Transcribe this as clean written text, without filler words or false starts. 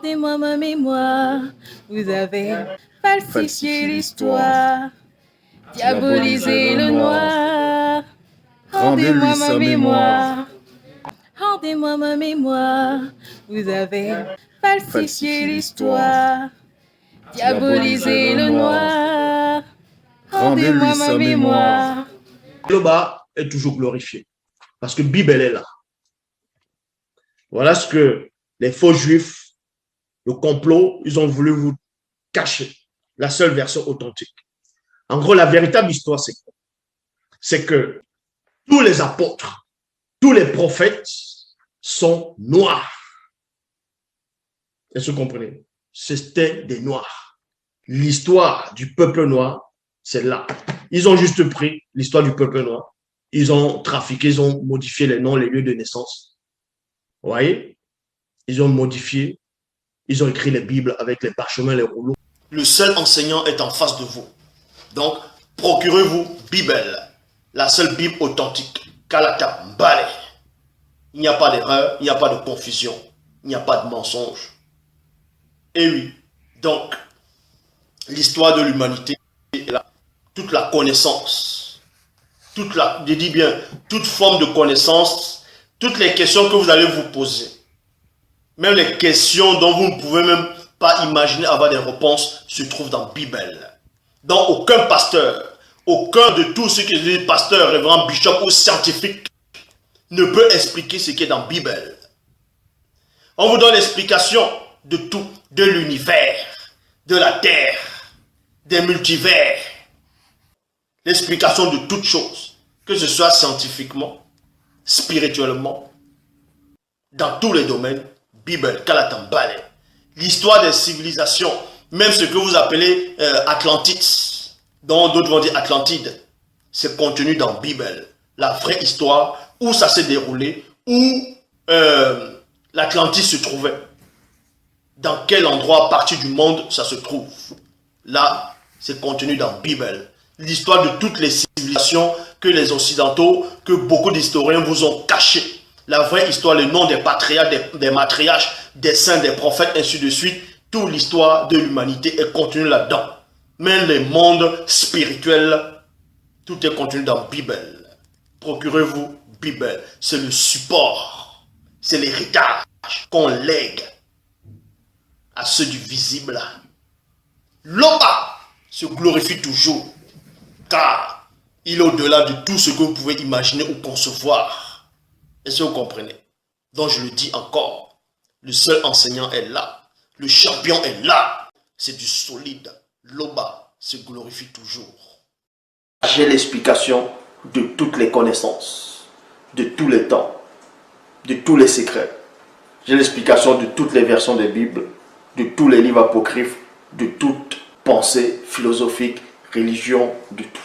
Rendez-moi ma mémoire. Vous avez falsifié l'histoire, diabolisé le noir. Rendez-moi ma mémoire. Rendez-moi ma mémoire. Vous avez falsifié l'histoire, diabolisé le noir. Rendez-moi ma mémoire. Loba est toujours glorifié parce que Bible est là. Voilà ce que les faux juifs, le complot, ils ont voulu vous cacher. La seule version authentique. En gros, la véritable histoire, c'est que tous les apôtres, tous les prophètes sont noirs. Est-ce que vous comprenez? C'était des noirs. L'histoire du peuple noir, c'est là. Ils ont juste pris l'histoire du peuple noir. Ils ont trafiqué, ils ont modifié les noms, les lieux de naissance. Vous voyez? Ils ont modifié, ils ont écrit les Bibles avec les parchemins, les rouleaux. Le seul enseignant est en face de vous. Donc, procurez-vous Bible, la seule Bible authentique. Kalata Mbale. Il n'y a pas d'erreur, il n'y a pas de confusion, il n'y a pas de mensonge. Et oui, donc, l'histoire de l'humanité est là. Toute la connaissance, je dis bien, toute forme de connaissance, toutes les questions que vous allez vous poser, même les questions dont vous ne pouvez même pas imaginer avoir des réponses, se trouvent dans la Bible. Donc aucun pasteur, aucun de tous ceux qui disent pasteur, révérend, bishop ou scientifique ne peut expliquer ce qui est dans la Bible. On vous donne l'explication de tout, de l'univers, de la terre, des multivers, l'explication de toutes choses, que ce soit scientifiquement, spirituellement, dans tous les domaines. Bible, Kalatambale, l'histoire des civilisations, même ce que vous appelez Atlantis, dont d'autres vont dire Atlantide, c'est contenu dans la Bible, la vraie histoire, où ça s'est déroulé, où l'Atlantis se trouvait, dans quel endroit, partie du monde ça se trouve. Là, c'est contenu dans la Bible. L'histoire de toutes les civilisations que les Occidentaux, que beaucoup d'historiens vous ont cachées. La vraie histoire, le nom des patriarches, des matriarches, des saints, des prophètes, ainsi de suite. Toute l'histoire de l'humanité est contenue là-dedans. Même les mondes spirituels, tout est contenu dans la Bible. Procurez-vous Bible. C'est le support. C'est l'héritage qu'on lègue à ceux du visible. Loba se glorifie toujours, car il est au-delà de tout ce que vous pouvez imaginer ou concevoir. Est-ce que vous comprenez? Donc je le dis encore, le seul enseignant est là, le champion est là, c'est du solide. Loba se glorifie toujours. J'ai l'explication de toutes les connaissances, de tous les temps, de tous les secrets. J'ai l'explication de toutes les versions des Bibles, de tous les livres apocryphes, de toute pensée philosophique, religion, de tout.